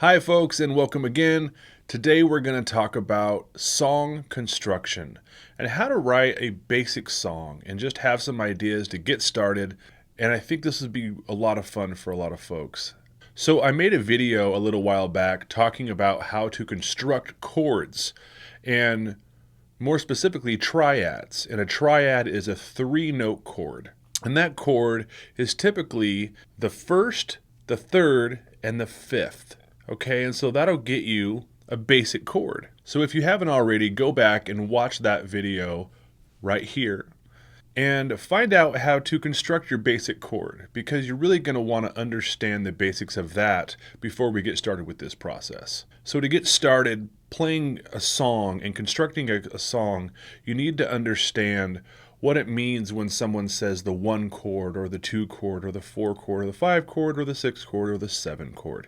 Hi folks, and welcome again. Today we're going to talk about song construction and how to write a basic song and just have some ideas to get started. And I think this would be a lot of fun for a lot of folks. So I made a video a little while back talking about how to construct chords and more specifically triads. And a triad is a 3-note chord. And that chord is typically the first, the third, and the fifth. Okay, and so that'll get you a basic chord. So if you haven't already, go back and watch that video right here and find out how to construct your basic chord, because you're really going to want to understand the basics of that before we get started with this process. So to get started playing a song and constructing a song, you need to understand what it means when someone says the 1 chord or the 2 chord or the 4 chord or the 5 chord or the 6 chord or the 7 chord.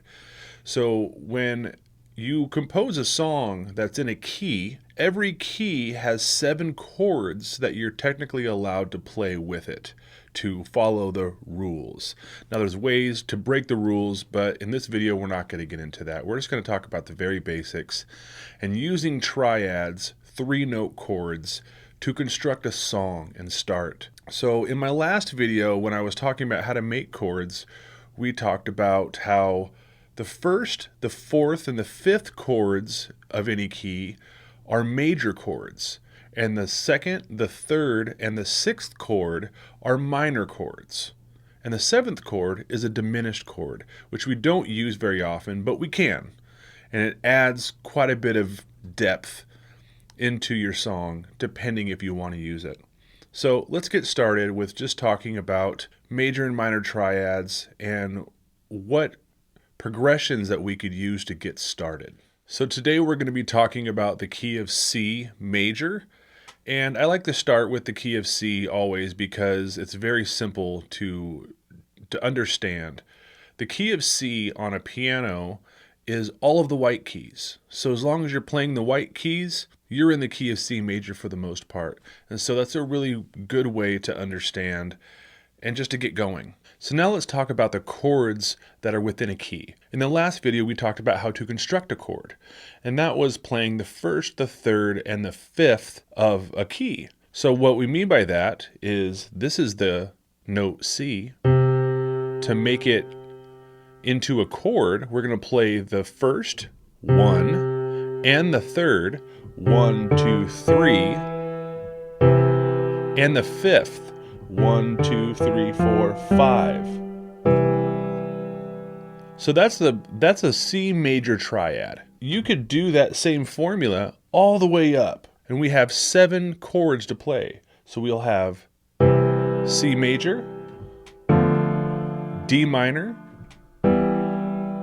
So when you compose a song that's in a key, every key has 7 chords that you're technically allowed to play with it to follow the rules. Now there's ways to break the rules, but in this video we're not going to get into that. We're just going to talk about the very basics and using triads, 3-note chords, to construct a song and start. So in my last video, when I was talking about how to make chords, we talked about how the first, the fourth, and the fifth chords of any key are major chords, and the second, the third, and the sixth chord are minor chords. And the seventh chord is a diminished chord, which we don't use very often, but we can. And it adds quite a bit of depth into your song, depending if you want to use it. So let's get started with just talking about major and minor triads and what progressions that we could use to get started. So today we're going to be talking about the key of C major, and I like to start with the key of C always because it's very simple to understand. The key of C on a piano is all of the white keys. So as long as you're playing the white keys, you're in the key of C major for the most part. And so that's a really good way to understand and just to get going. So now let's talk about the chords that are within a key. In the last video, we talked about how to construct a chord, and that was playing the first, the third, and the fifth of a key. So what we mean by that is this is the note C. To make it into a chord, we're going to play the first 1 and the third 1, 2, 3, and the fifth 1, 2, 3, 4, 5. So that's a C major triad. You could do that same formula all the way up, and we have 7 chords to play. So we'll have C major, D minor,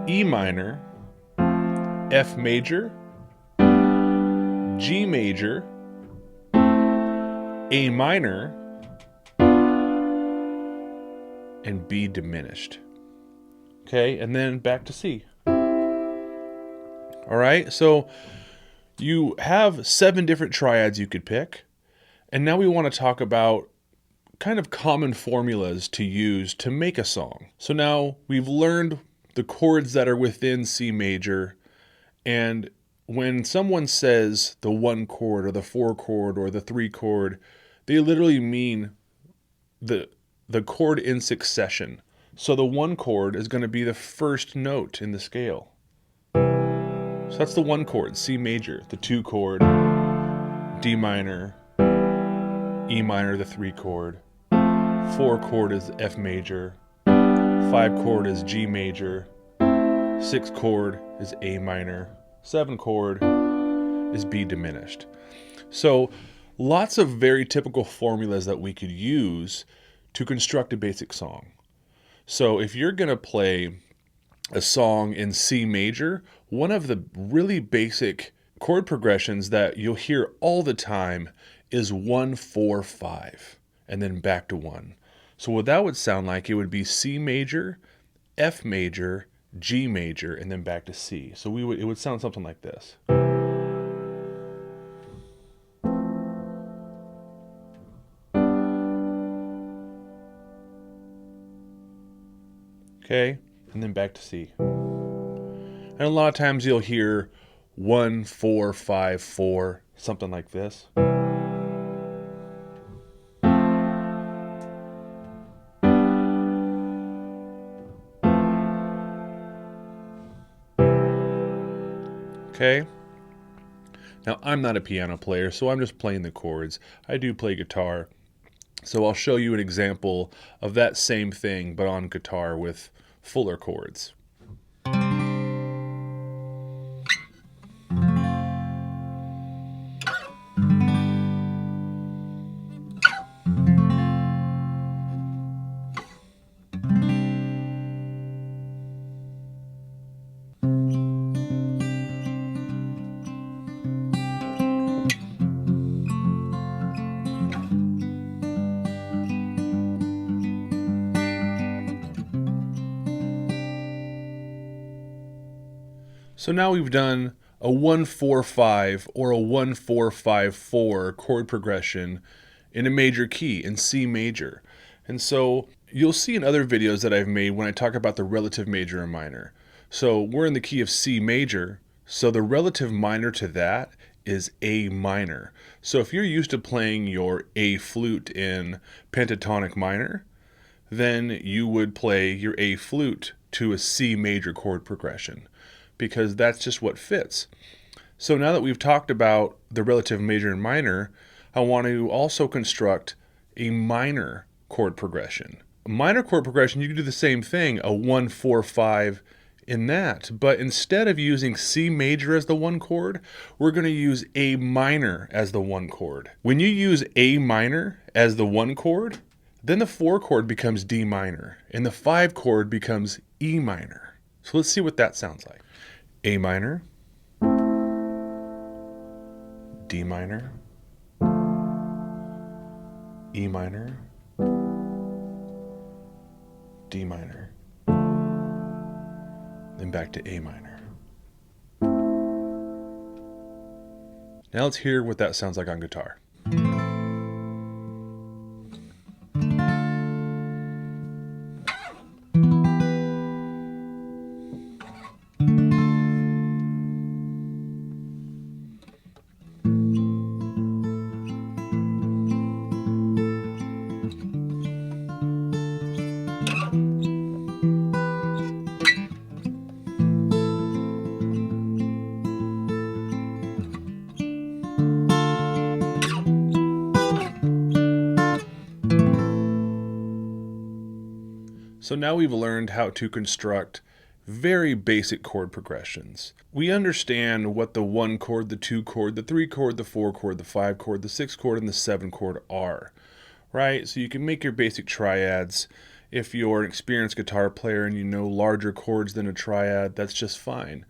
E minor, F major, G major, A minor, and B diminished. Okay, and then back to C. All right, so you have 7 different triads you could pick, and now we want to talk about kind of common formulas to use to make a song. So now we've learned the chords that are within C major, and when someone says the 1 chord or the 4 chord or the 3 chord, they literally mean the chord in succession. So the 1 chord is going to be the first note in the scale. So that's the 1 chord, C major. The 2 chord, D minor, E minor, the 3 chord. 4 chord is F major. 5 chord is G major. 6 chord is A minor. 7 chord is B diminished. So lots of very typical formulas that we could use to construct a basic song. So if you're going to play a song in C major, one of the really basic chord progressions that you'll hear all the time is 1, 4, 5, and then back to 1. So what that would sound like, it would be C major, F major, G major, and then back to C. So it would sound something like this. Okay, and then back to C. And a lot of times you'll hear 1, 4, 5, 4, something like this. Okay. Now, I'm not a piano player, so I'm just playing the chords. I do play guitar, so I'll show you an example of that same thing, but on guitar with fuller chords. So now we've done a 1-4-5 or a 1-4-5-4 chord progression in a major key, in C major. And so you'll see in other videos that I've made when I talk about the relative major and minor. So we're in the key of C major, so the relative minor to that is A minor. So if you're used to playing your A flute in pentatonic minor, then you would play your A flute to a C major chord progression, because that's just what fits. So now that we've talked about the relative major and minor, I want to also construct a minor chord progression. A minor chord progression, you can do the same thing, a 1-4-5 in that, but instead of using C major as the one chord, we're going to use A minor as the one chord. When you use A minor as the one chord, then the 4 chord becomes D minor, and the 5 chord becomes E minor. So let's see what that sounds like. A minor, D minor, E minor, D minor, then back to A minor. Now let's hear what that sounds like on guitar. So now we've learned how to construct very basic chord progressions. We understand what the 1 chord, the 2 chord, the 3 chord, the 4 chord, the 5 chord, the 6 chord, and the 7 chord are, right? So you can make your basic triads. If you're an experienced guitar player and you know larger chords than a triad, that's just fine.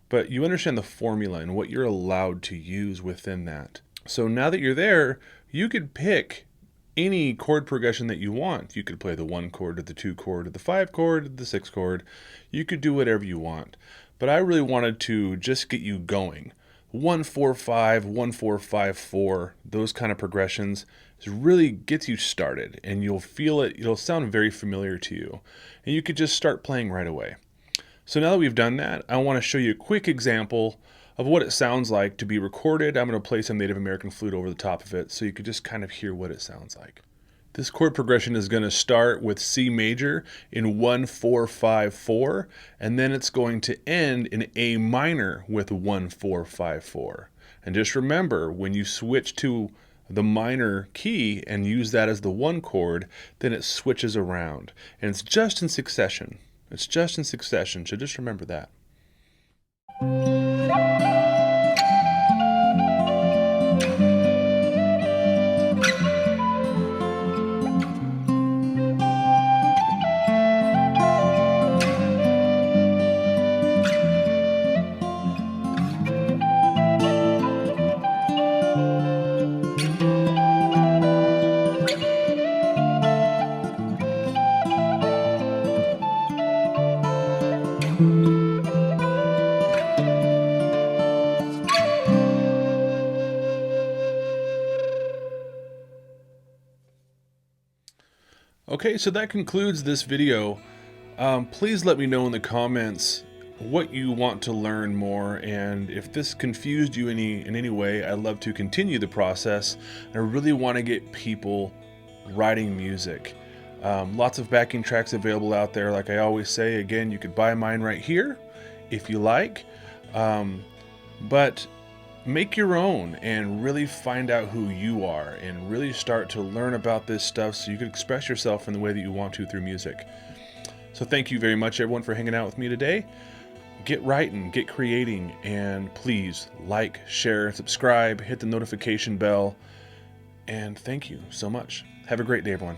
But you understand the formula and what you're allowed to use within that. So now that you're there, you could pick any chord progression that you want. You could play the 1 chord or the 2 chord or the 5 chord or the 6 chord. You could do whatever you want. But I really wanted to just get you going. 1-4-5, 1-4-5-4, those kind of progressions really gets you started, and you'll feel it. It'll sound very familiar to you, and you could just start playing right away. So now that we've done that, I want to show you a quick example of what it sounds like to be recorded. I'm going to play some Native American flute over the top of it so you could just kind of hear what it sounds like. This chord progression is going to start with C major in 1-4-5-4, and then it's going to end in A minor with 1-4-5-4. And just remember, when you switch to the minor key and use that as the 1 chord, then it switches around. And it's just in succession. It's just in succession, so just remember that. Okay, so that concludes this video. Please let me know in the comments what you want to learn more, and if this confused you in any way, I'd love to continue the process. I really want to get people writing music. Lots of backing tracks available out there. Like I always say, again, you could buy mine right here if you like. But make your own and really find out who you are and really start to learn about this stuff so you can express yourself in the way that you want to through music. So thank you very much, everyone, for hanging out with me today. Get writing, get creating, and please like, share, subscribe, hit the notification bell, and thank you so much. Have a great day, everyone.